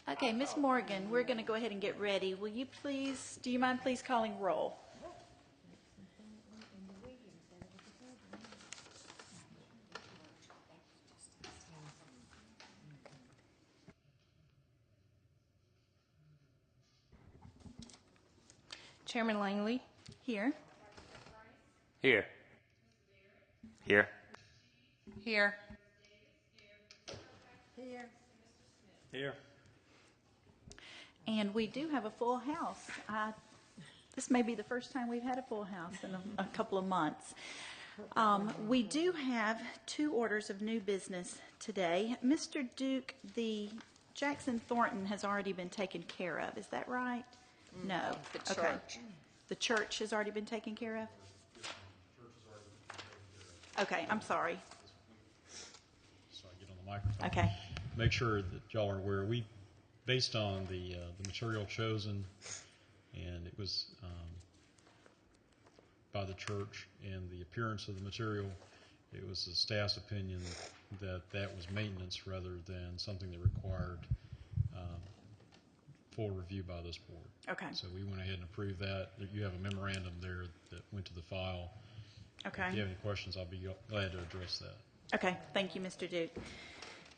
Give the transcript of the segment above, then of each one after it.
Okay, Miss Morgan, we're going to go ahead and get ready. Will you please, do you mind please calling roll? Chairman Langley. Here. Here. Here. Here. Here. Here. And we do have a full house. This may be the first time we've had a full house in a couple of months. We do have 2 orders of new business today. Mr. Duke, the Jackson Thornton has already been taken care of. Is that right? No. The Okay. church. The church has already been taken care of? Okay, I'm sorry. So I get on the microphone. Okay. Make sure that y'all are aware. We, based on the material chosen, and it was by the church and the appearance of the material, it was the staff's opinion that that was maintenance rather than something that required full review by this board. Okay. So we went ahead and approved that. You have a memorandum there that went to the file. Okay. If you have any questions, I'll be glad to address that. Okay, thank you, Mr. Duke.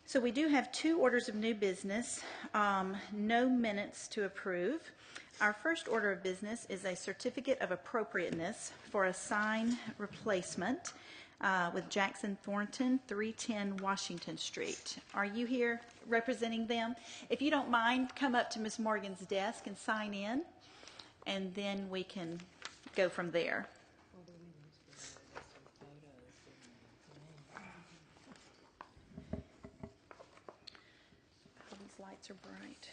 So we do have 2 orders of new business, no minutes to approve. Our first order of business is a certificate of appropriateness for a sign replacement with Jackson Thornton, 310 Washington Street. Are you here representing them? If you don't mind, come up to Ms. Morgan's desk and sign in, and then we can go from there. Oh, these lights are bright.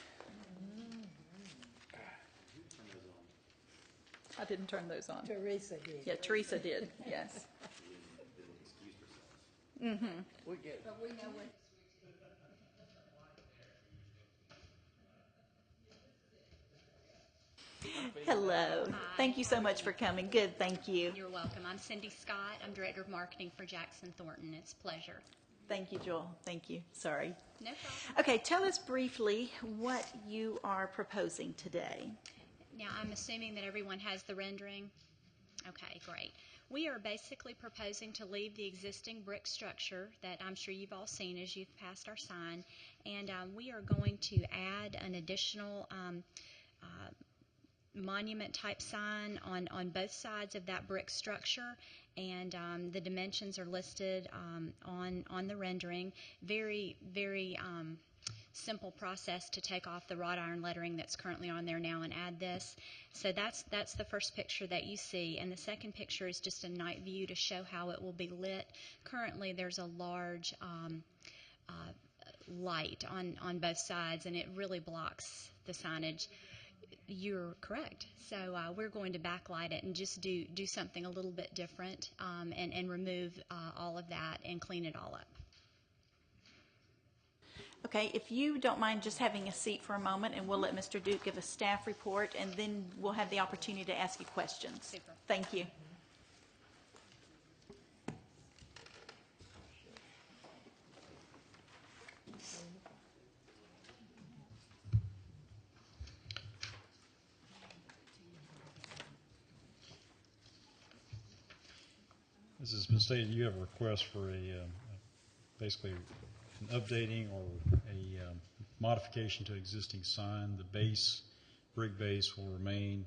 I didn't turn those on. Teresa did. Yeah, Teresa did, yes. We get. But we know what. Hello. Thank you so much for coming. Good, thank you. You're welcome. I'm Cindy Scott. I'm Director of Marketing for Jackson Thornton. It's a pleasure. Thank you, Joel. Thank you. Sorry. No problem. Okay, tell us briefly what you are proposing today. Now, I'm assuming that everyone has the rendering. Okay, great. We are basically proposing to leave the existing brick structure that I'm sure you've all seen as you've passed our sign, and we are going to add an additional monument type sign on both sides of that brick structure, and the dimensions are listed on the rendering. Very simple process to take off the wrought iron lettering that's currently on there now and add this. So that's the first picture that you see, and the second picture is just a night view to show how it will be lit. Currently there's a large light on both sides, and it really blocks the signage. You're correct. So we're going to backlight it and just do something a little bit different, and remove all of that and clean it all up. Okay, if you don't mind just having a seat for a moment, and we'll let Mr. Duke give a staff report, and then we'll have the opportunity to ask you questions. Super. Thank you. As has been stated, you have a request for basically an updating or a modification to existing sign. The base, brick base, will remain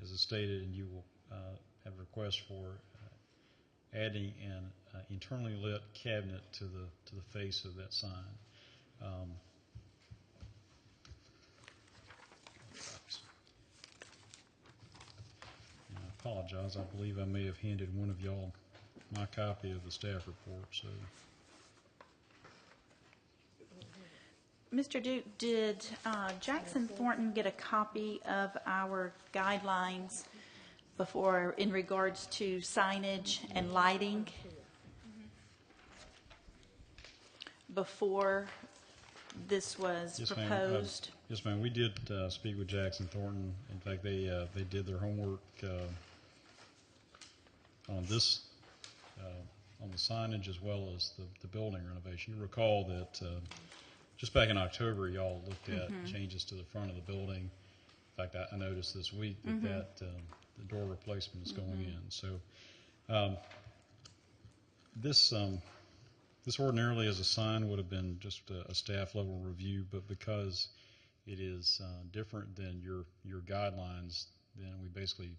as is stated, and you will have a request for adding an internally lit cabinet to the face of that sign. And I apologize. I believe I may have handed one of y'all my copy of the staff report. So, Mr. Duke, did Jackson Thornton get a copy of our guidelines before in regards to signage and lighting before this was proposed? Yes, ma'am. We did speak with Jackson Thornton. In fact, they did their homework on this, on the signage as well as the building renovation. You recall that just back in October, y'all looked at changes to the front of the building. In fact, I noticed this week that the door replacement is going in. So this ordinarily as a sign would have been just a staff level review, but because it is different than your guidelines, then we basically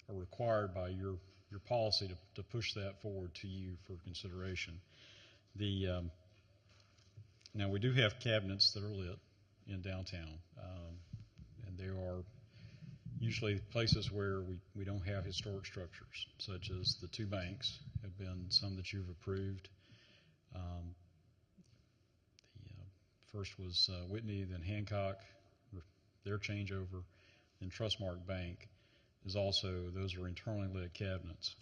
are required by your policy to push that forward to you for consideration. Now we do have cabinets that are lit in downtown, and there are usually places where we don't have historic structures, such as the two banks have been some that you've approved. The first was Whitney, then Hancock, their changeover, then Trustmark Bank is also, those are internally lit cabinets.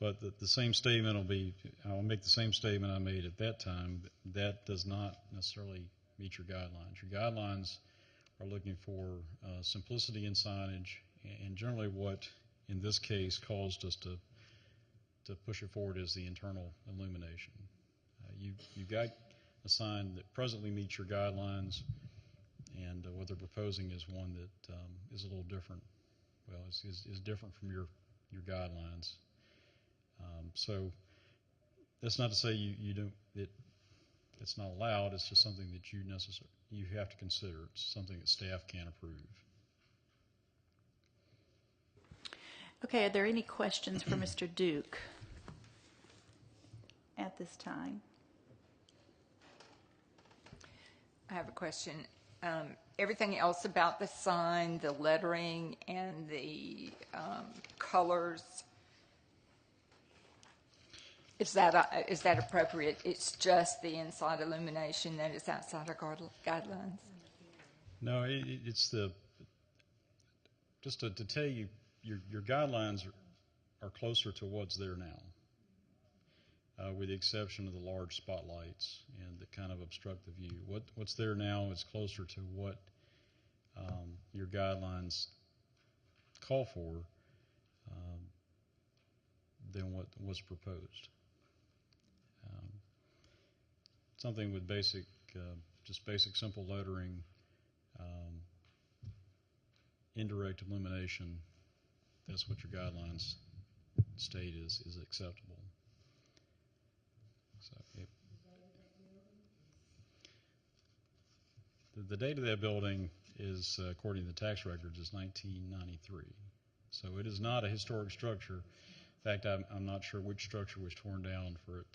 But the same statement I'll make the same statement I made at that time. That does not necessarily meet your guidelines. Your guidelines are looking for simplicity in signage, and generally what, in this case, caused us to push it forward is the internal illumination. You've got a sign that presently meets your guidelines, and what they're proposing is one that is a little different. Well, is different from your guidelines. So that's not to say you don't. It's not allowed. It's just something that you have to consider. It's something that staff can approve. Okay, are there any questions for Mr. Duke at this time? I have a question. Everything else about the sign, the lettering, and the colors, is that appropriate? It's just the inside illumination that is outside our guidelines? No, it's just to tell you, your guidelines are closer to what's there now, with the exception of the large spotlights and that kind of obstruct the view. What's there now is closer to what your guidelines call for than what was proposed. Something with just basic simple lettering, indirect illumination, that's what your guidelines state is acceptable. So the date of that building is, according to the tax records, is 1993. So it is not a historic structure. In fact, I'm not sure which structure was torn down for it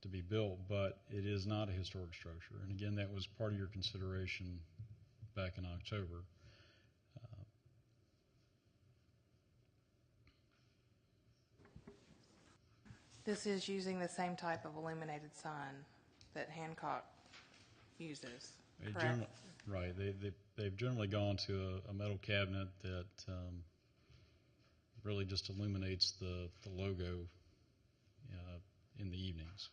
to be built, but it is not a historic structure. And again, that was part of your consideration back in October. This is using the same type of illuminated sign that Hancock uses, correct? Right. They've generally gone to a metal cabinet that really just illuminates the logo in the evenings.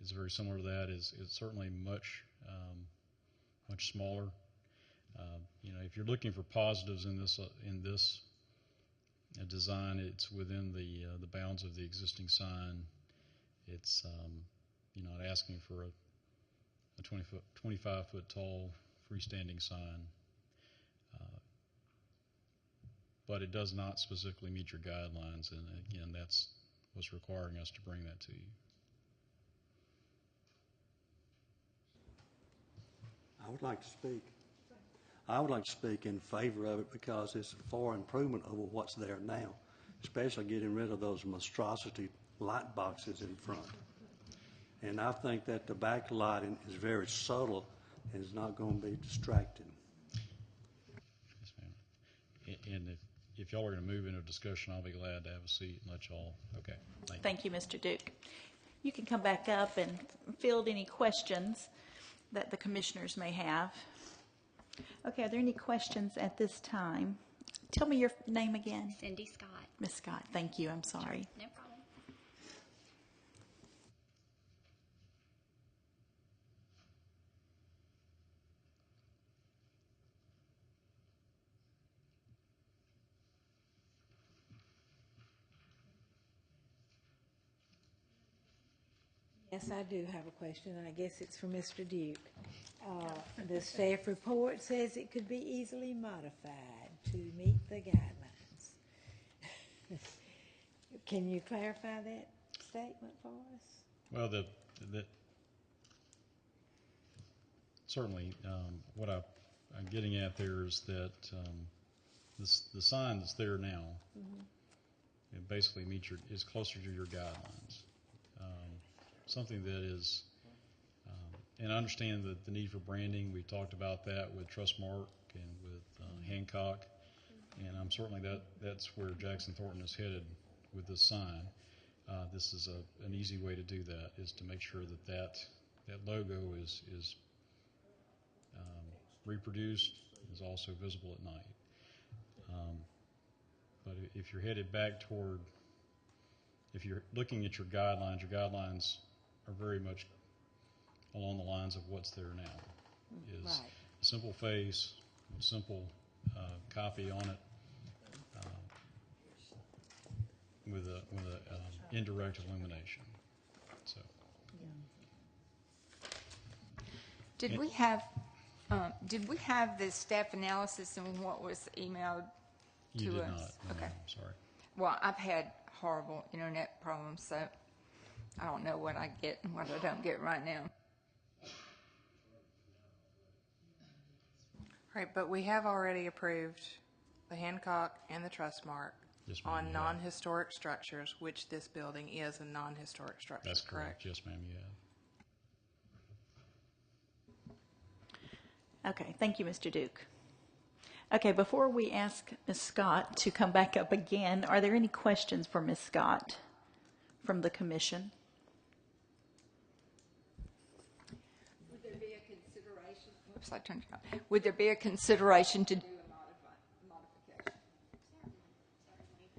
It's very similar to that. It's certainly much smaller. If you're looking for positives in this design, it's within the bounds of the existing sign. It's you're not asking for a 25-foot tall freestanding sign, but it does not specifically meet your guidelines, and again, that's what's requiring us to bring that to you. I would like to speak. I would like to speak in favor of it because it's a far improvement over what's there now, especially getting rid of those monstrosity light boxes in front. And I think that the backlighting is very subtle and is not going to be distracting. Yes, ma'am. And if y'all are going to move into a discussion, I'll be glad to have a seat and let y'all. Okay. Thank you, Mr. Duke. You can come back up and field any questions that the commissioners may have. Okay, are there any questions at this time? Tell me your name again. Cindy Scott. Miss Scott, thank you. I'm sorry. No problem. Yes, I do have a question, and I guess it's for Mr. Duke. The staff report says it could be easily modified to meet the guidelines. Can you clarify that statement for us? Well, certainly, what I'm getting at there is that the sign that's there now, it basically is closer to your guidelines. Something that is, and I understand that the need for branding. We talked about that with Trustmark and with Hancock, and I'm certainly that's where Jackson Thornton is headed with this sign. This is an easy way to do that, is to make sure that logo is reproduced, is also visible at night. But if you're headed back toward, if you're looking at your guidelines are very much along the lines of what's there now. Is Right. a simple face, a simple copy on it, with a indirect illumination. So. Did we have the staff analysis and what was emailed to You did us? not. No, Okay. I'm sorry. Well, I've had horrible internet problems, so I don't know what I get and what I don't get right now. Right, but we have already approved the Hancock and the Trustmark Yes, ma'am, on you have. non-historic structures, which this building is a non-historic structure, That's correct. Yes, ma'am, you have. Okay, thank you, Mr. Duke. Okay, before we ask Ms. Scott to come back up again, are there any questions for Ms. Scott from the commission? Would there be a consideration? Oops, I turned it on. Would there be a consideration to do a modification? Certainly.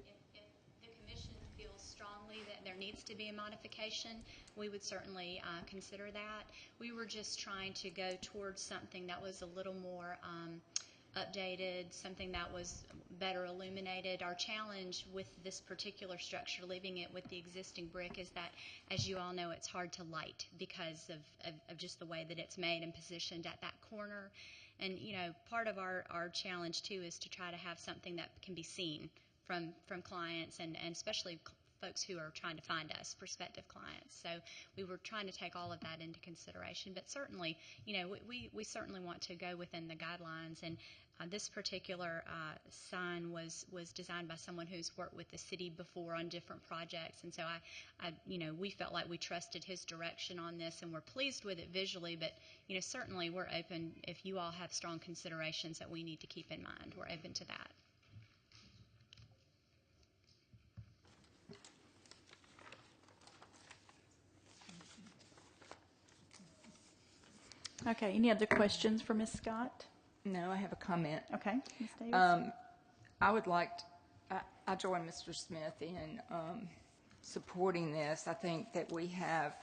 If the commission feels strongly that there needs to be a modification, we would certainly consider that. We were just trying to go towards something that was a little more updated, something that was better illuminated. Our challenge with this particular structure, leaving it with the existing brick, is that, as you all know, it's hard to light because of just the way that it's made and positioned at that corner. And, you know, part of our challenge, too, is to try to have something that can be seen from clients and especially folks who are trying to find us, prospective clients. So we were trying to take all of that into consideration. But certainly, you know, we certainly want to go within the guidelines. And this particular sign was designed by someone who's worked with the city before on different projects. And so you know, we felt like we trusted his direction on this, and we're pleased with it visually. But, you know, certainly we're open if you all have strong considerations that we need to keep in mind. We're open to that. Okay, any other questions for Ms. Scott? No, I have a comment. Okay, Ms. Davis? I would like I join Mr. Smith in supporting this. I think that we have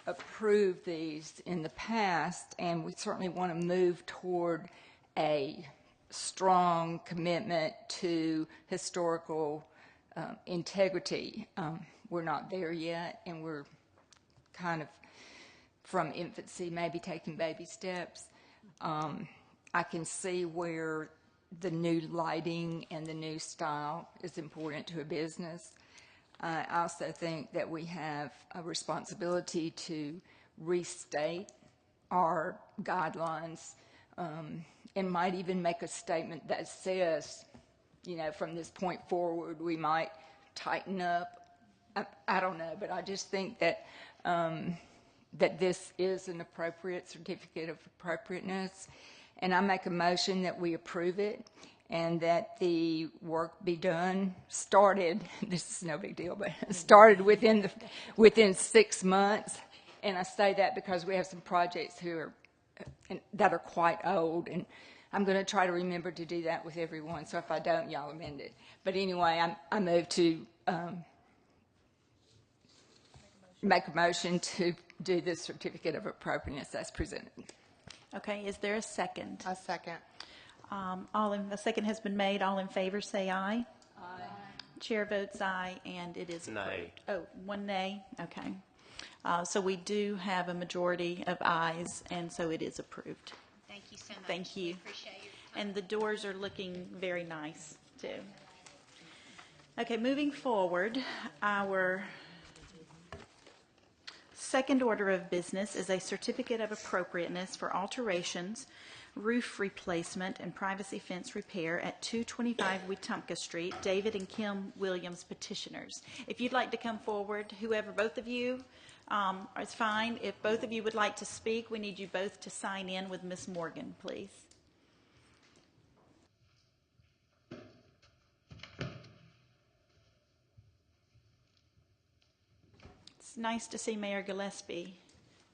approved these in the past, and we certainly want to move toward a strong commitment to historical integrity. We're not there yet, and we're kind of from infancy, maybe taking baby steps. I can see where the new lighting and the new style is important to a business. I also think that we have a responsibility to restate our guidelines and might even make a statement that says, you know, from this point forward, we might tighten up. I don't know, but I just think that that this is an appropriate certificate of appropriateness. And I make a motion that we approve it and that the work be done, started, this is no big deal, but started within 6 months. And I say that because we have some projects that are quite old, and I'm going to try to remember to do that with everyone, so if I don't, y'all amend it. But anyway, I move to make a motion to do this certificate of appropriateness as presented. Okay, is there a second? A second. A second has been made. All in favor say aye. Aye. Chair votes aye, and it is approved. Nay. Oh, one nay? Okay. So we do have a majority of ayes, and so it is approved. Thank you so much. Thank you. We appreciate your time. And the doors are looking very nice, too. Okay, moving forward, our second order of business is a certificate of appropriateness for alterations, roof replacement, and privacy fence repair at 225 Wetumpka Street. David and Kim Williams, petitioners. If you'd like to come forward, whoever, both of you, is fine. If both of you would like to speak, we need you both to sign in with Ms. Morgan, please. It's nice to see Mayor Gillespie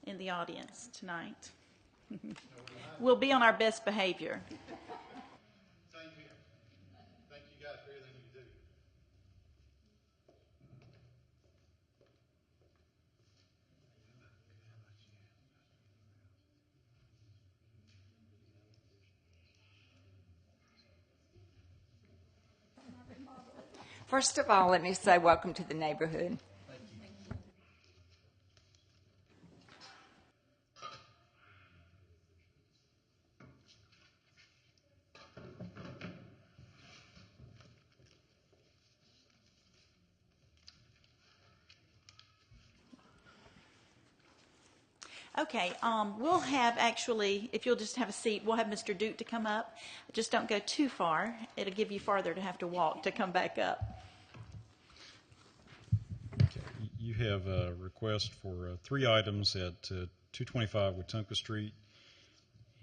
in the audience tonight. We'll be on our best behavior. Same here. Thank you guys for everything you do. First of all, let me say welcome to the neighborhood. Okay, we'll have actually, if you'll just have a seat, we'll have Mr. Duke to come up. Just don't go too far. It'll give you farther to have to walk to come back up. Okay. You have a request for 3 items at 225 Wetumpka Street.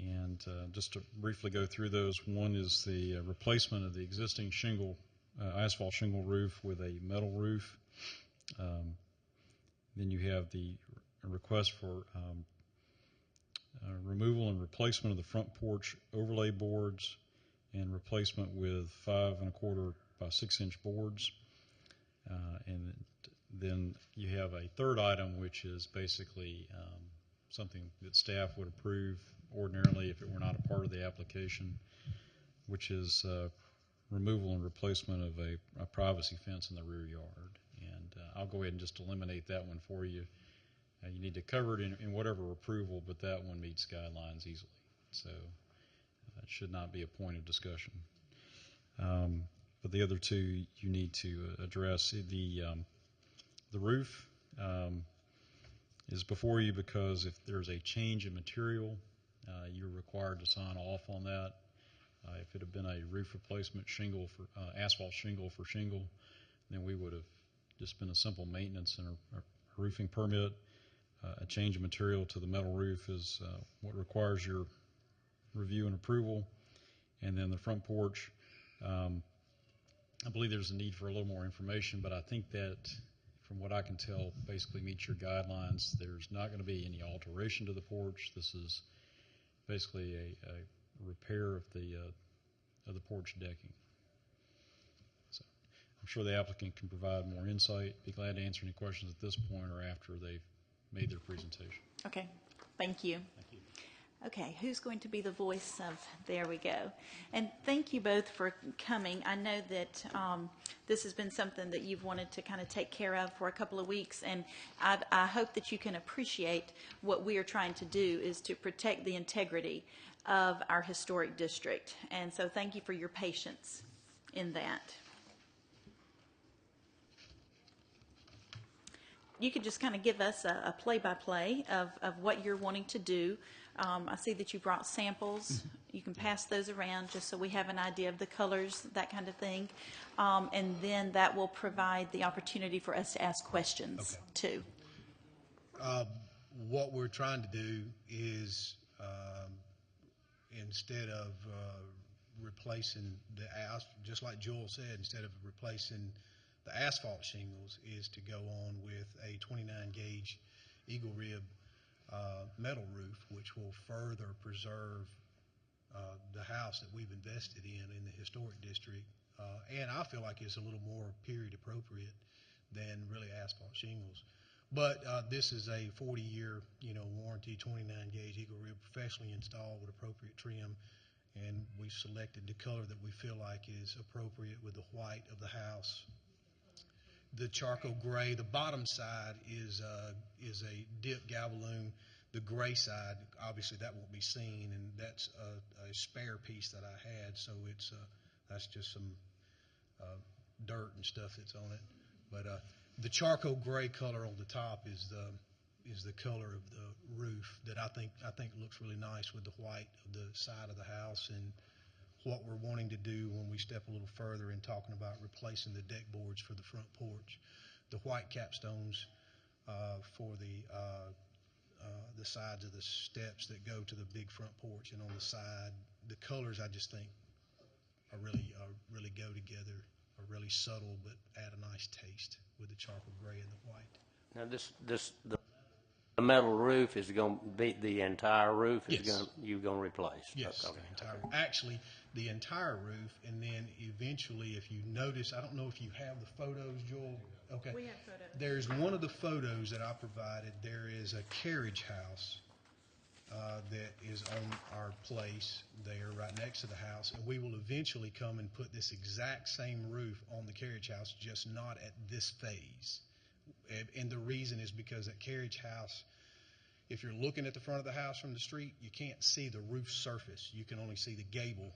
And just to briefly go through those, one is the replacement of the existing shingle, asphalt shingle roof with a metal roof. Then you have the request for removal and replacement of the front porch overlay boards and replacement with 5 1/4 by 6 inch boards. And then you have a third item, which is basically something that staff would approve ordinarily if it were not a part of the application, which is removal and replacement of a privacy fence in the rear yard. And I'll go ahead and just eliminate that one for you. You need to cover it in whatever approval, but that one meets guidelines easily. So it should not be a point of discussion. But the other two you need to address. The roof is before you because if there's a change in material, you're required to sign off on that. If it had been a roof replacement shingle for asphalt shingle for shingle, then we would have just been a simple maintenance and a roofing permit. A change of material to the metal roof is what requires your review and approval. And then the front porch, I believe there's a need for a little more information, but I think that from what I can tell basically meets your guidelines. There's not going to be any alteration to the porch. This is basically a repair of the porch decking. So I'm sure the applicant can provide more insight. Be glad to answer any questions at this point or after they've made their presentation. Okay, thank you. Thank you. Okay, who's going to be the voice of, there we go. And thank you both for coming. I know that this has been something that you've wanted to kind of take care of for a couple of weeks, and I hope that you can appreciate what we are trying to do is to protect the integrity of our historic district. And so thank you for your patience in that. You could just kind of give us a play-by-play of what you're wanting to do. I see that you brought samples. You can pass those around just so we have an idea of the colors, that kind of thing. And then that will provide the opportunity for us to ask questions, too. What we're trying to do is instead of replacing just like Joel said, instead of replacing the asphalt shingles, is to go on with a 29 gauge eagle rib metal roof, which will further preserve the house that we've invested in the historic district. And I feel like it's a little more period appropriate than really asphalt shingles. But this is a 40-year, warranty, 29 gauge eagle rib, professionally installed with appropriate trim. And we selected the color that we feel like is appropriate with the white of the house. the charcoal gray. The bottom side is a dip galvaloon. The gray side, obviously, that won't be seen, and that's a spare piece that I had. So that's just some dirt and stuff that's on it. But the charcoal gray color on the top is the color of the roof that I think looks really nice with the white of the side of the house. And what we're wanting to do when we step a little further in talking about replacing the deck boards for the front porch, the white capstones for the sides of the steps that go to the big front porch, and on the side, the colors I just think are really go together, are really subtle but add a nice taste with the charcoal gray and the white. Now the metal roof is going to be the entire roof. Yes. You're going to replace. Yes, Okay. the entire, actually, the entire roof, and then eventually, if you notice, I don't know if you have the photos, Joel. Okay. We have photos. There's one of the photos that I provided. There is a carriage house that is on our place there, right next to the house, and we will eventually come and put this exact same roof on the carriage house, just not at this phase. And the reason is because that carriage house, if you're looking at the front of the house from the street, you can't see the roof surface. You can only see the gable.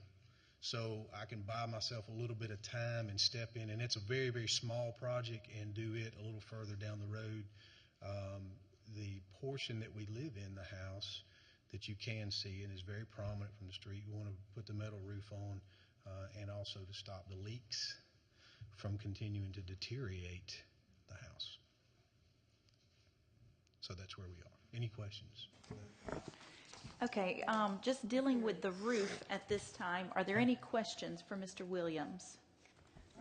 So I can buy myself a little bit of time and step in, and it's a very, very small project, and do it a little further down the road. The portion that we live in the house that you can see and is very prominent from the street, we want to put the metal roof on and also to stop the leaks from continuing to deteriorate the house. So that's where we are. Any questions? Okay, just dealing with the roof at this time, are there any questions for Mr. Williams?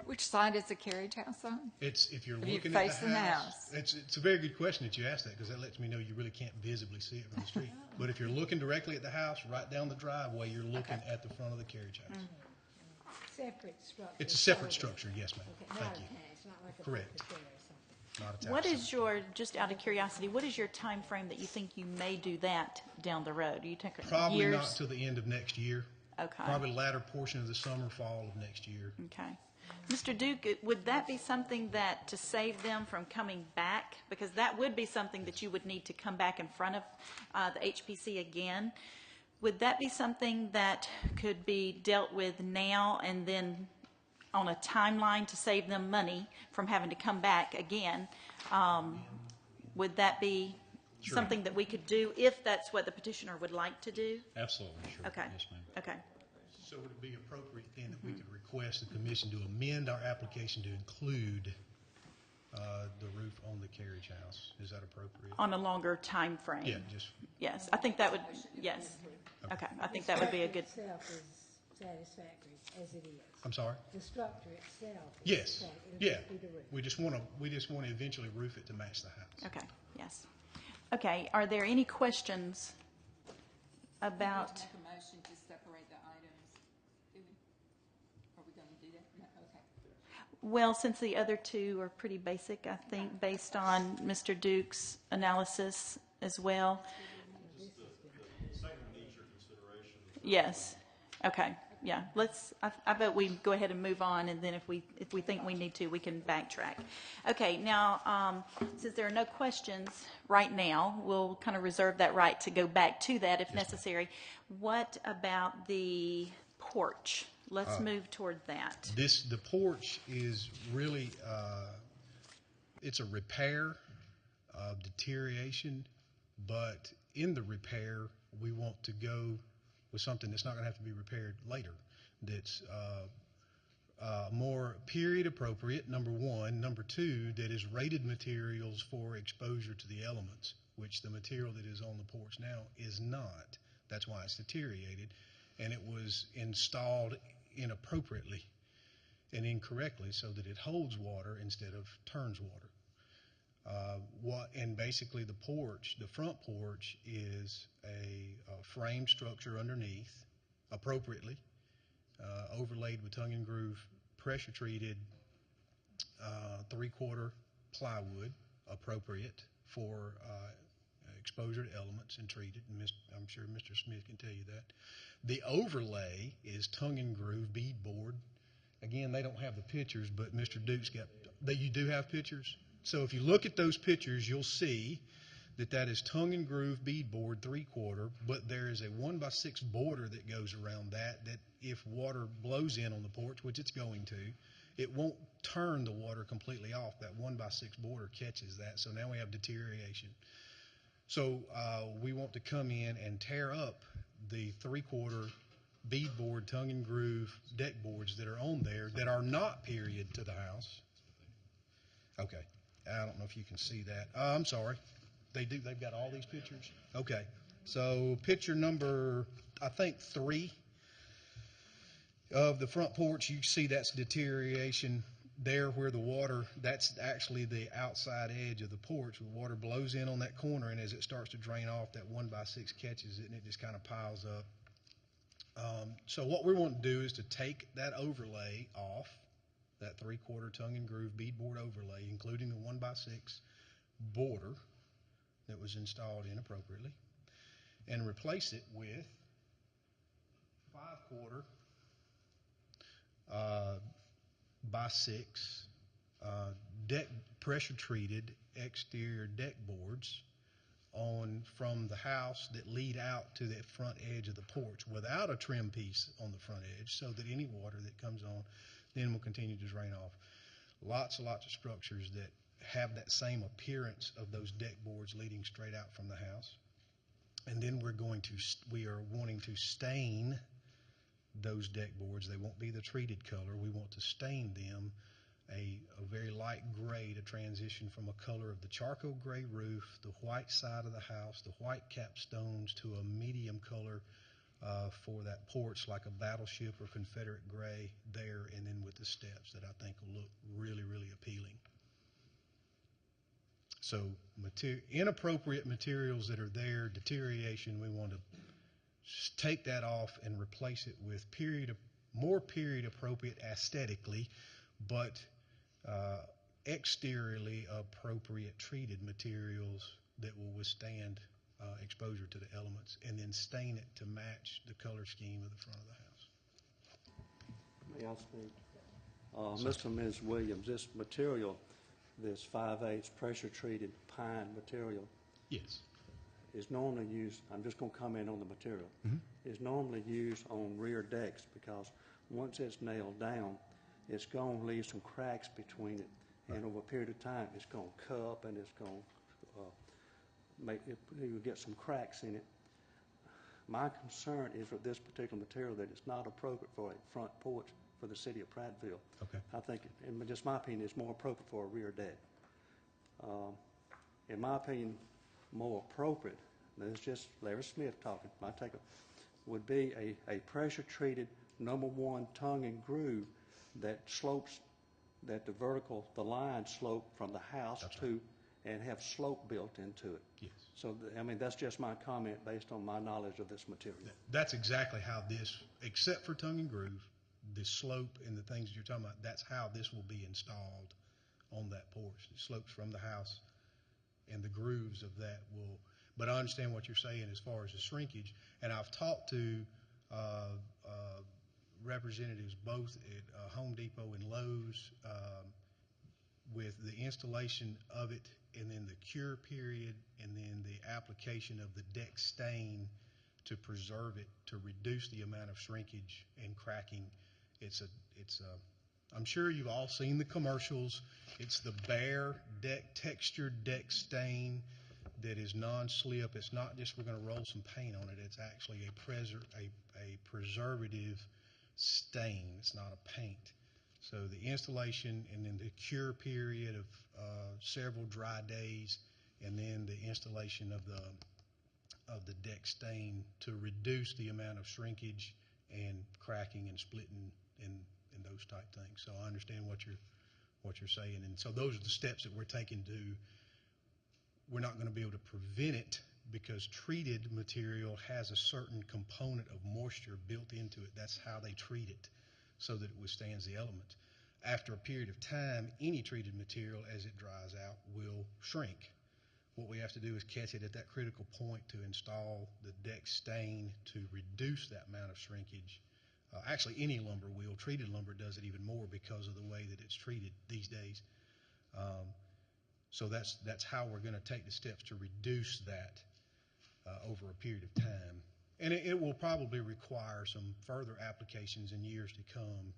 Which side is the carriage house on? It's if you're If you're looking at facing the the house. house. It's a very good question that you asked that, because that lets me know you really can't visibly see it from the street. But if you're looking directly at the house, right down the driveway, you're looking at the front of the carriage house. Separate structure. It's a separate structure, yes, ma'am. Okay, Thank not you. attached, not like a Correct. buffer or something. Not attached. What is your, just out of curiosity, what is your time frame that you think you may do that down the road? You take Probably years? not till the end of next year. Okay. Probably latter portion of the summer, fall of next year. Okay. Mr. Duke, would that be something that, to save them from coming back, because that would be something that you would need to come back in front of the HPC again, would that be something that could be dealt with now and then on a timeline to save them money from having to come back again? Would that be Sure. something that we could do if that's what the petitioner would like to do? Absolutely, sure. Okay. Yes, ma'am. Okay. So would it be appropriate then that we could request the commission to amend our application to include the roof on the carriage house? Is that appropriate? On a longer time frame? Yeah, just, Yes, I think that would, yes. Okay, I think that would be a good, The structure itself is satisfactory as it is. I'm sorry? The structure itself. is Yes, satisfactory. yeah. It'll just be the roof. We just want to eventually roof it to match the house. okay, yes. Okay, are there any questions about, Make a motion to separate the items. Are we going to do that? No, okay. well, since the other two are pretty basic, I think, based on Mr. Duke's analysis as well? Yes, okay, yeah, I vote we go ahead and move on, and then if we think we need to, we can backtrack. Okay, now, since there are no questions right now, we'll kind of reserve that right to go back to that if necessary. What about the porch? Let's move toward that. The porch is really, it's a repair of deterioration, but in the repair, we want to go with something that's not going to have to be repaired later, that's more period appropriate, number one. Number two, that is rated materials for exposure to the elements, which the material that is on the porch now is not. That's why it's deteriorated, and it was installed inappropriately and incorrectly so that it holds water instead of turns water. And basically the porch, the front porch, is a frame structure underneath, appropriately, overlaid with tongue and groove, pressure treated 3/4 plywood, appropriate for exposure to elements and treated. And I'm sure Mr. Smith can tell you that. The overlay is tongue and groove beadboard Again, they don't have the pictures, but Mr. Duke's got, you do have pictures? So if you look at those pictures, you'll see that is tongue and groove beadboard 3/4, but there is a 1x6 border that goes around that if water blows in on the porch, which it's going to, it won't turn the water completely off. That 1x6 border catches that, so now we have deterioration. So we want to come in and tear up the 3/4 beadboard tongue and groove deck boards that are on there that are not period to the house. Okay, I don't know if you can see that. I'm sorry. They do. They've got all these pictures. Okay, so picture number, I think 3 of the front porch. You see that's deterioration there where the water. That's actually the outside edge of the porch. The water blows in on that corner, and as it starts to drain off, that 1x6 catches it, and it just kind of piles up. So what we want to do is to take that overlay off, that 3/4 tongue and groove beadboard overlay, including the 1x6 border that was installed inappropriately, and replace it with 5/4 by 6 deck pressure treated exterior deck boards from the house that lead out to the front edge of the porch without a trim piece on the front edge, so that any water that comes on then will continue to drain off. Lots and lots of structures that have that same appearance of those deck boards leading straight out from the house. And then we are wanting to stain those deck boards. They won't be the treated color. We want to stain them a very light gray to transition from a color of the charcoal gray roof, the white side of the house, the white capstones, to a medium color for that porch, like a battleship or Confederate gray there, and then with the steps that I think will look really, really appealing. So inappropriate materials that are there, deterioration, we want to take that off and replace it with more period appropriate aesthetically, but exteriorly appropriate treated materials that will withstand exposure to the elements, and then stain it to match the color scheme of the front of the house. May I speak? Mr. and Ms. Williams, this material, this 5/8 pressure treated pine material, Yes. is normally used, I'm just going to comment on the material, is normally used on rear decks, because once it's nailed down, it's going to leave some cracks between it, and over a period of time, it's going to cup, and it's going to you'll get some cracks in it. My concern is with this particular material that it's not appropriate for a front porch for the city of Prattville. Okay. I think, in just my opinion, it's more appropriate for a rear deck. In my opinion, more appropriate, and it's just Larry Smith talking, my take, would be a pressure-treated #1 tongue and groove that slopes, that the line slope from the house to, and have slope built into it. Yes. So, that's just my comment based on my knowledge of this material. That's exactly how this, except for tongue and groove, the slope and the things you're talking about, that's how this will be installed on that porch. It slopes from the house, and the grooves of that will, but I understand what you're saying as far as the shrinkage, and I've talked to representatives both at Home Depot and Lowe's with the installation of it, and then the cure period, and then the application of the deck stain to preserve it, to reduce the amount of shrinkage and cracking. I'm sure you've all seen the commercials. It's the bare deck, textured deck stain that is non-slip. It's not just we're going to roll some paint on it. It's actually a preservative stain. It's not a paint. So the installation, and then the cure period of several dry days, and then the installation of the deck stain to reduce the amount of shrinkage and cracking and splitting and those type things. So I understand what you're saying, and so those are the steps that we're taking to. We're not going to be able to prevent it, because treated material has a certain component of moisture built into it. That's how they treat it, so that it withstands the element. After a period of time, any treated material, as it dries out, will shrink. What we have to do is catch it at that critical point to install the deck stain to reduce that amount of shrinkage Actually, any lumber will. Treated lumber does it even more because of the way that it's treated these days. So that's how we're going to take the steps to reduce that over a period of time. And it will probably require some further applications in years to come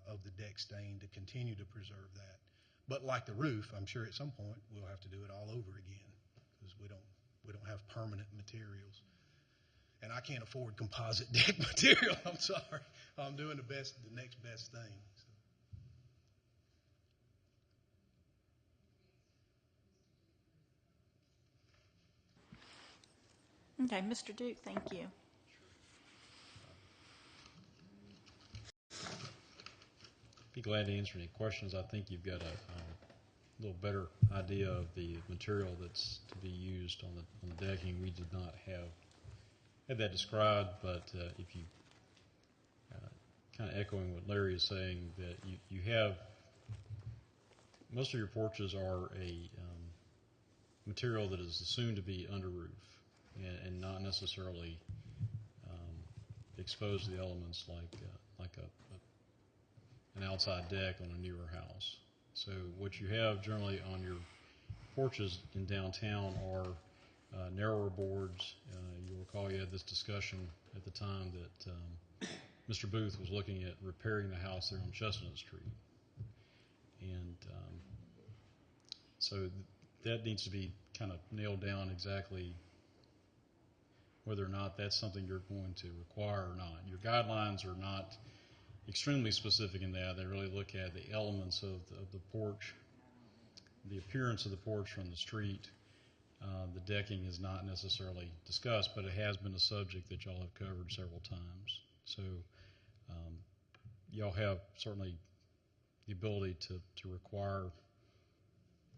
of the deck stain to continue to preserve that. But like the roof, I'm sure at some point we'll have to do it all over again because we don't have permanent materials. And I can't afford composite deck material. I'm sorry. I'm doing the next best thing. So. Okay, Mr. Duke, thank you. Be glad to answer any questions. I think you've got a little better idea of the material that's to be used on the decking. We did not have that described, but if you kind of echoing what Larry is saying, that you have most of your porches are a material that is assumed to be under roof and not necessarily exposed to the elements like an outside deck on a newer house. So what you have generally on your porches in downtown are narrower boards. You'll recall you had this discussion at the time that Mr. Booth was looking at repairing the house there on Chestnut Street. And so that needs to be kind of nailed down exactly whether or not that's something you're going to require or not. Your guidelines are not extremely specific in that. They really look at the elements of the porch, the appearance of the porch from the street. The decking is not necessarily discussed, but it has been a subject that y'all have covered several times. So y'all have certainly the ability to require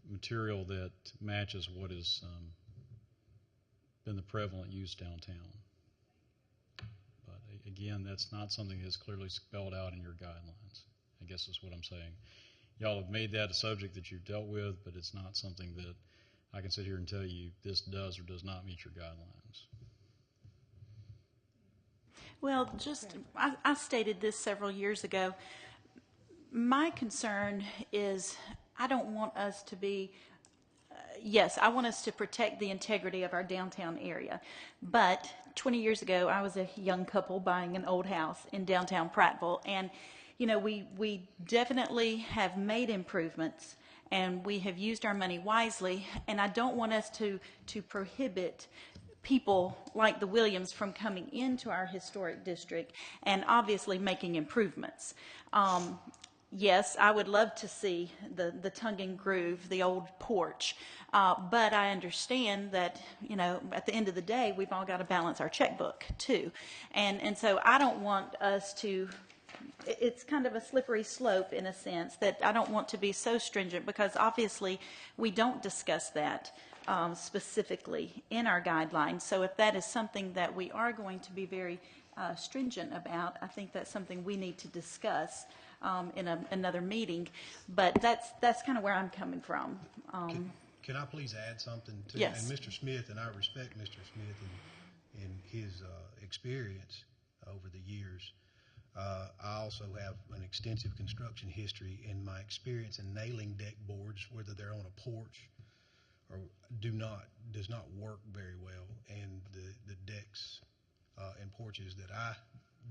material that matches what has been the prevalent use downtown. But again, that's not something that's clearly spelled out in your guidelines, I guess is what I'm saying. Y'all have made that a subject that you've dealt with, but it's not something that I can sit here and tell you this does or does not meet your guidelines. Well, I stated this several years ago. My concern is I don't want us to be, yes, I want us to protect the integrity of our downtown area. But 20 years ago, I was a young couple buying an old house in downtown Prattville. And, you know, we definitely have made improvements and we have used our money wisely. And I don't want us to prohibit people like the Williams from coming into our historic district and obviously making improvements. Yes, I would love to see the tongue and groove, the old porch, but I understand that, you know, at the end of the day, we've all got to balance our checkbook too. And so I don't want us to, it's kind of a slippery slope in a sense that I don't want to be so stringent because obviously we don't discuss that specifically in our guidelines. So if that is something that we are going to be very stringent about, I think that's something we need to discuss in another meeting. But that's kind of where I'm coming from. Can I please add something to Yes. And Mr. Smith, and I respect Mr. Smith and his experience over the years. I also have an extensive construction history, and my experience in nailing deck boards, whether they're on a porch or does not work very well. And the decks and porches that I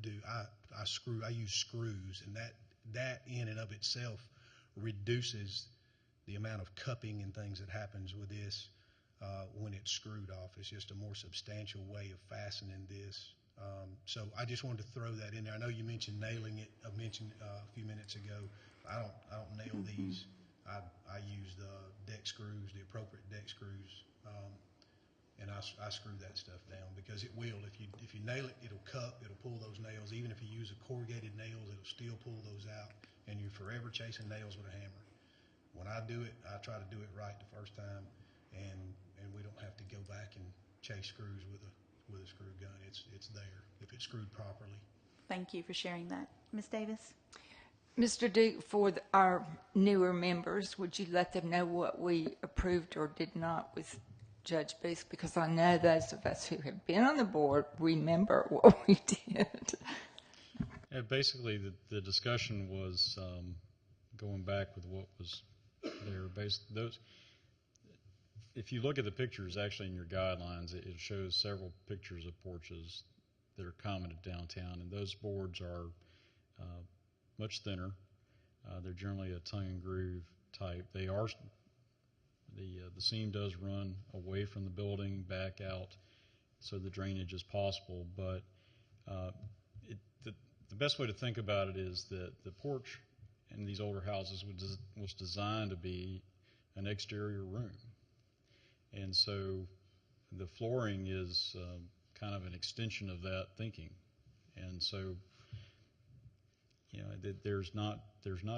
do, I use screws, and that in and of itself reduces the amount of cupping and things that happens with this when it's screwed off. It's just a more substantial way of fastening this. So I just wanted to throw that in there. I know you mentioned nailing it. I mentioned a few minutes ago. I don't nail these. I use the deck screws, the appropriate deck screws, and I screw that stuff down because it will. If you nail it, it'll cup. It'll pull those nails. Even if you use a corrugated nails, it'll still pull those out. And you're forever chasing nails with a hammer. When I do it, I try to do it right the first time, and we don't have to go back and chase screws with a screw gun. It's there if it's screwed properly. Thank you for sharing that. Ms. Davis? Mr. Duke, for our newer members, would you let them know what we approved or did not with Judge Booth? Because I know those of us who have been on the board remember what we did. Basically, the discussion was going back with what was there. If you look at the pictures, actually in your guidelines, it shows several pictures of porches that are common to downtown, and those boards are much thinner. They're generally a tongue and groove type. They are the seam does run away from the building back out, so the drainage is possible. But the best way to think about it is that the porch in these older houses was designed to be an exterior room, and so the flooring is kind of an extension of that thinking, and so there's not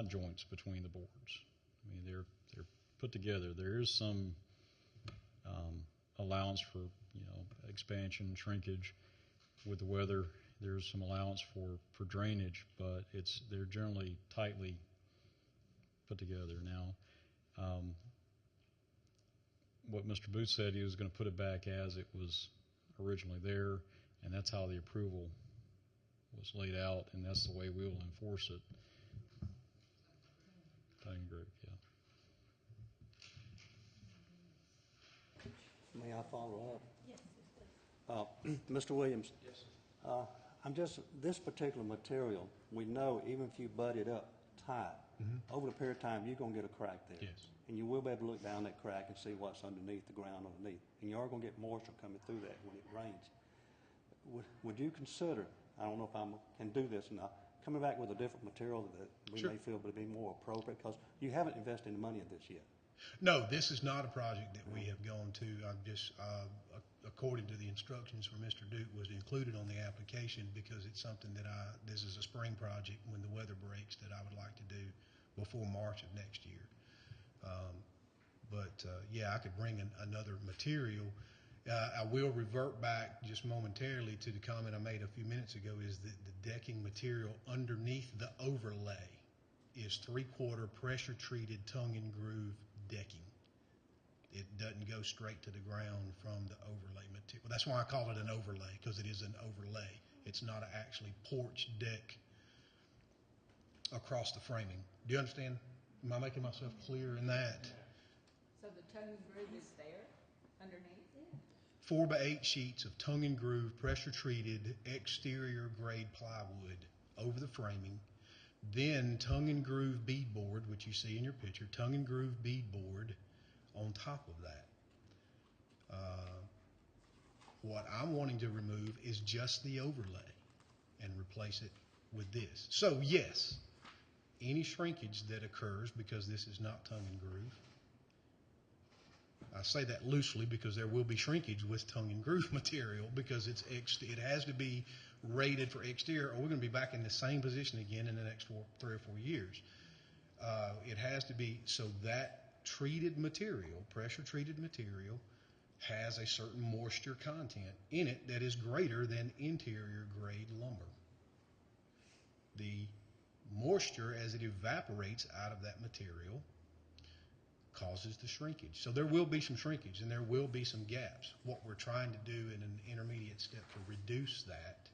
joints between the boards. I mean, they're put together. There is some allowance for expansion, shrinkage with the weather. There's some allowance for drainage, but they're generally tightly put together. Now, what Mr. Booth said, he was going to put it back as it was originally there, and that's how the approval was laid out, and that's the way we will enforce it. Tongue and groove, yeah. May I follow up? Yes, Mr. Williams? Yes. This particular material, we know even if you butt it up tight, over the period of time, you're going to get a crack there. Yes. And you will be able to look down that crack and see what's underneath the ground underneath. And you are going to get moisture coming through that when it rains. Would you consider, I don't know if I can do this or not, coming back with a different material that we may feel would be more appropriate? Because you haven't invested any money in this yet. No, this is not a project that we have gone to. I'm just, according to the instructions from Mr. Duke, was included on the application because it's something that this is a spring project when the weather breaks that I would like to do before March of next year. Yeah, I could bring another material. I will revert back just momentarily to the comment I made a few minutes ago, is that the decking material underneath the overlay is 3/4 pressure treated tongue and groove decking. It doesn't go straight to the ground from the overlay material. That's why I call it an overlay, because it is an overlay. It's not actually porch deck across the framing. Do you understand? Am I making myself clear in that? So the tongue and groove is there underneath? 4 by 8 sheets of tongue and groove pressure treated exterior grade plywood over the framing. Then tongue and groove beadboard, which you see in your picture, tongue and groove beadboard on top of that. What I'm wanting to remove is just the overlay and replace it with this. So yes, any shrinkage that occurs, because this is not tongue and groove, I say that loosely because there will be shrinkage with tongue and groove material, because it has to be rated for exterior, or we're going to be back in the same position again in the next 3 or 4 years. It has to be, so that treated material, pressure treated material, has a certain moisture content in it that is greater than interior grade lumber. The moisture, as it evaporates out of that material, causes the shrinkage. So there will be some shrinkage and there will be some gaps. What we're trying to do in an intermediate step to reduce that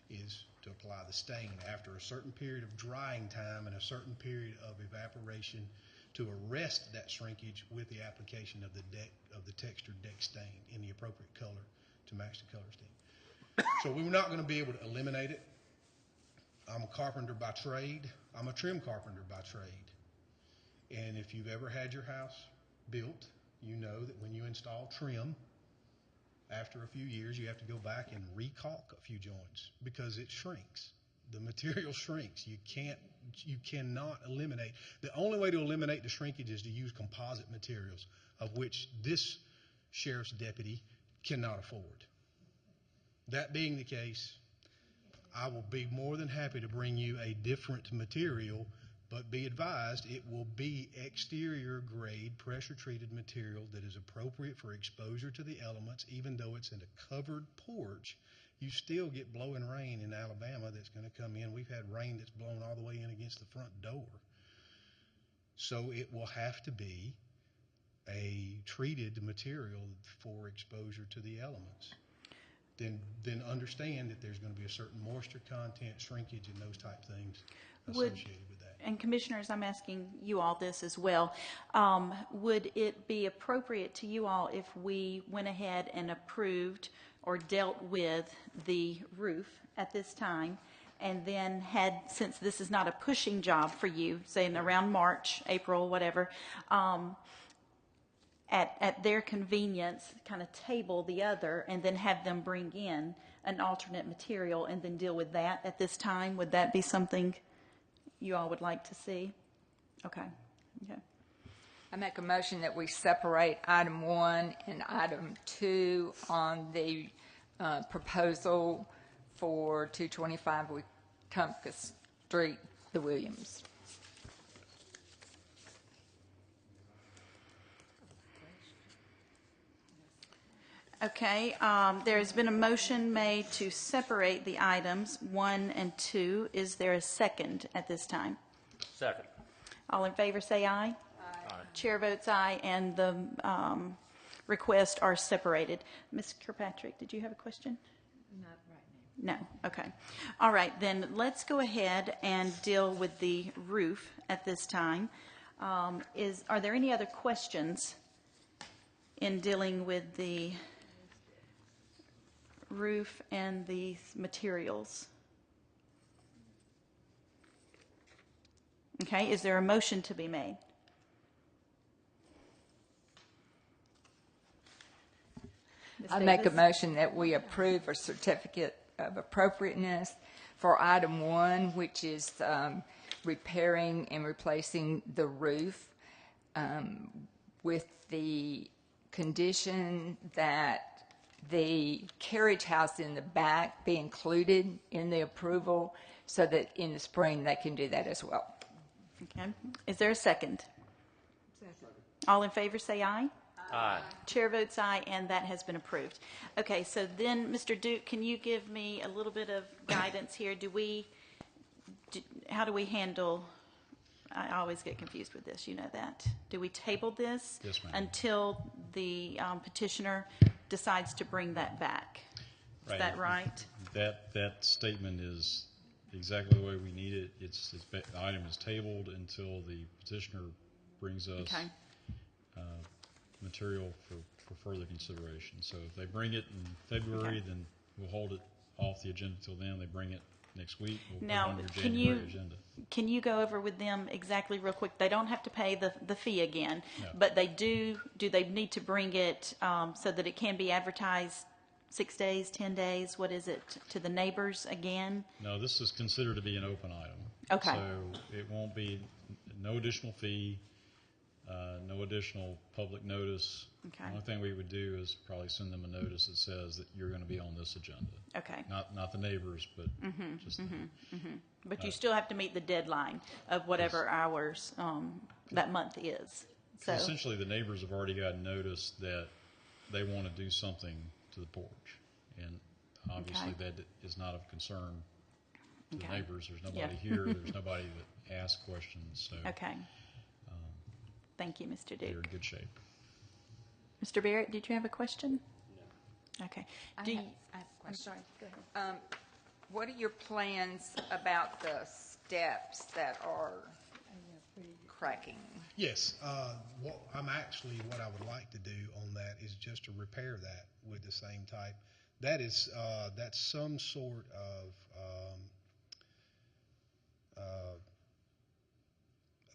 is to apply the stain after a certain period of drying time and a certain period of evaporation to arrest that shrinkage with the application of the textured deck stain in the appropriate color to match the color scheme. So we're not going to be able to eliminate it. I'm a carpenter by trade. I'm a trim carpenter by trade. And if you've ever had your house built, you know that when you install trim, after a few years, you have to go back and recaulk a few joints because it shrinks. The material shrinks. You cannot eliminate. The only way to eliminate the shrinkage is to use composite materials, of which this sheriff's deputy cannot afford. That being the case, I will be more than happy to bring you a different material, but be advised it will be exterior grade pressure treated material that is appropriate for exposure to the elements. Even though it's in a covered porch, you still get blowing rain in Alabama that's going to come in. We've had rain that's blown all the way in against the front door. So it will have to be a treated material for exposure to the elements. then understand that there's going to be a certain moisture content, shrinkage, and those type things Would- associated with that. And Commissioners, I'm asking you all this as well. Would it be appropriate to you all if we went ahead and approved or dealt with the roof at this time, and then had, since this is not a pushing job for you, say in around March, April, whatever, at their convenience, kind of table the other, and then have them bring in an alternate material and then deal with that at this time? Would that be something you all would like to see? Okay. I make a motion that we separate item 1 and item 2 on the proposal for 225 Wetumpka Street, the Williams. Okay, there has been a motion made to separate the items 1 and 2. Is there a second at this time? Second. All in favor say aye. Aye. Chair votes aye, and the requests are separated. Ms. Kirkpatrick, did you have a question? Not right now. No, okay. All right, then let's go ahead and deal with the roof at this time. Are there any other questions in dealing with the roof and the materials? Okay, is there a motion to be made? Ms. I make a Davis? motion that we approve a certificate of appropriateness for item 1, which is repairing and replacing the roof, with the condition that the carriage house in the back be included in the approval, so that in the spring they can do that as well. Okay, is there a second? All in favor say aye. Aye. Chair votes aye, and that has been approved. Okay, so then, Mr. Duke, can you give me a little bit of guidance here? How do we handle, I always get confused with this, you know that. Do we table this? Yes, ma'am. Until the petitioner decides to bring that back? Is that right? That statement is exactly the way we need it. The item is tabled until the petitioner brings us Okay. material for further consideration. So if they bring it in February, then we'll hold it off the agenda till then. They bring it next week, we'll put it Now, on your can January you, agenda. can you go over with them exactly real quick? They don't have to pay the fee again, No. but they do they need to bring it so that it can be advertised 6 days, 10 days? What is it, to the neighbors again? No, this is considered to be an open item. Okay. So it won't be, no additional fee, no additional public notice. Okay. The only thing we would do is probably send them a notice that says that you're going to be on this agenda. Okay. Not the neighbors, but just them. But you still have to meet the deadline of whatever hours that month is. So, Essentially, the neighbors have already gotten notice that they want to do something to the porch. And obviously Okay. that is not of concern to the Okay. neighbors. There's nobody Yeah. here. There's nobody that asks questions. So okay. Thank you, Mr. they're in Duke. good shape. Mr. Barrett, did you have a question? No. Okay. I Do have you- a I'm question. sorry, go ahead. What are your plans about the steps that are cracking? Yes, what I would like to do on that is just to repair that with the same type. That's some sort of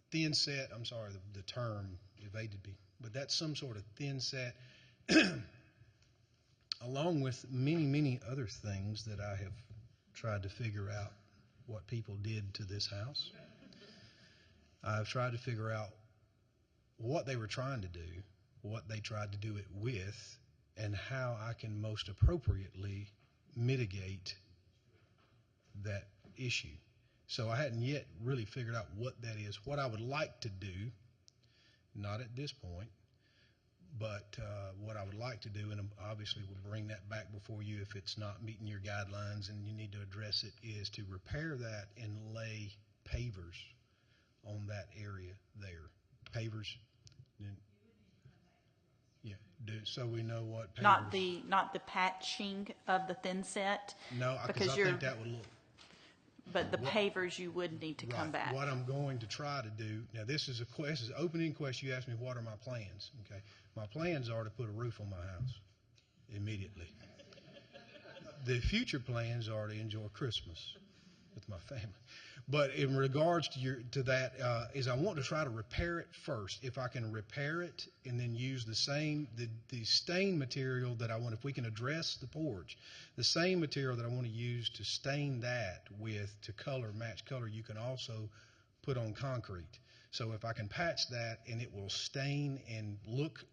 thin set. I'm sorry, the term evaded me, but that's some sort of thin set, along with many other things that I have tried to figure out what people did to this house. I've tried to figure out what they were trying to do, what they tried to do it with, and how I can most appropriately mitigate that issue. So I hadn't yet really figured out what that is. What I would like to do, not at this point, but what I would like to do, and obviously we'll bring that back before you if it's not meeting your guidelines and you need to address it, is to repair that and lay pavers on that area there. Pavers, yeah, so we know what pavers. Not the patching of the thin set? No, because I think that would look. But the pavers you would need to come back. What I'm going to try to do, now this is an opening question. You asked me what are my plans, okay? My plans are to put a roof on my house immediately. The future plans are to enjoy Christmas with my family. But in regards to that, is I want to try to repair it first. If I can repair it and then use the stain material that I want, if we can address the porch, the same material that I want to use to stain that with to match color, you can also put on concrete. So if I can patch that and it will stain and look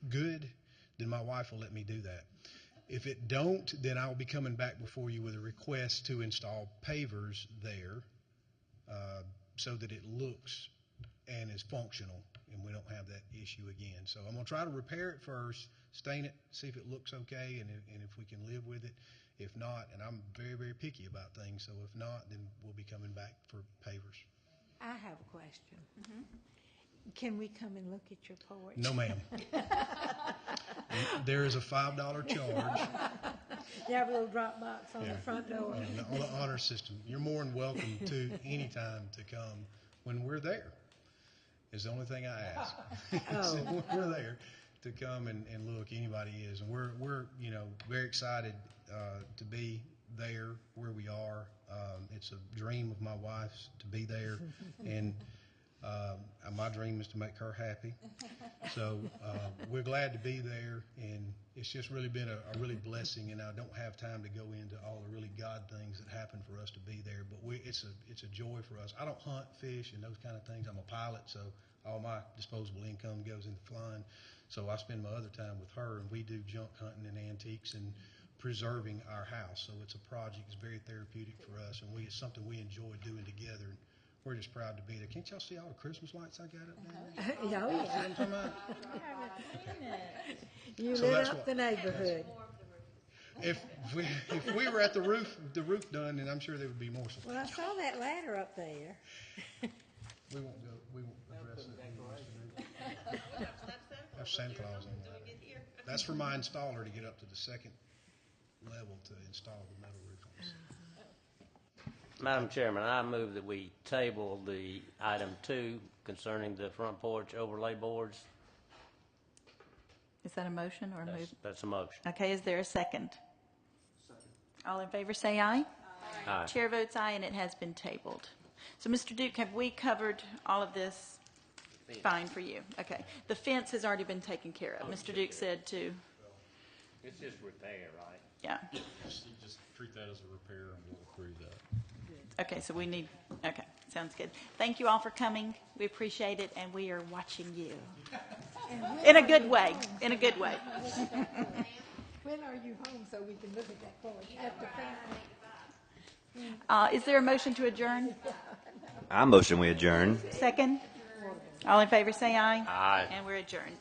good, then my wife will let me do that. If it don't, then I'll be coming back before you with a request to install pavers there so that it looks and is functional and we don't have that issue again. So I'm going to try to repair it first, stain it, see if it looks okay and if we can live with it. If not, and I'm very, very picky about things, so if not, then we'll be coming back for pavers. I have a question. Can we come and look at your porch? No, ma'am. There is a $5 charge. You have a little drop box on the front door. On the honor system. You're more than welcome to any time to come when we're there. Is the only thing I ask. So when we're there to come and look. Anybody is, and we're very excited to be there where we are. It's a dream of my wife's to be there, and my dream is to make her happy. So we're glad to be there, and it's just really been a really blessing. And I don't have time to go into all the really God things that happen for us to be there, but it's a joy for us. I don't hunt, fish, and those kind of things. I'm a pilot, so all my disposable income goes into flying. So I spend my other time with her, and we do junk hunting and antiques and preserving our house. So it's a project. It's very therapeutic for us, and it's something we enjoy doing together. And we're just proud to be there. Can't y'all see all the Christmas lights I got up there? Oh, yeah. See what I'm talking about? You So lit that's up what- the neighborhood. If we were at the roof done, then I'm sure there would be more support. Well, I saw that ladder up there. We won't address it. Have Santa Claus on that. That's for my installer to get up to the second level to install the metal roof on the second. Madam Chairman, I move that we table the item 2 concerning the front porch overlay boards. Is that a motion or a move? That's a motion. Okay, is there a second? All in favor say aye. Aye. Chair votes aye, and it has been tabled. So, Mr. Duke, have we covered all of this fine for you? Okay. The fence has already been taken care of. Mr. Duke said to, It's just repair, right? yeah. You just treat that as a repair and we'll approve that. Okay, so we need, okay, sounds good. Thank you all for coming. We appreciate it, and we are watching you. In a good way, in a good way. When are you home so we can look at that porch? After 5? Is there a motion to adjourn? I motion we adjourn. Second? All in favor say aye. Aye. And we're adjourned.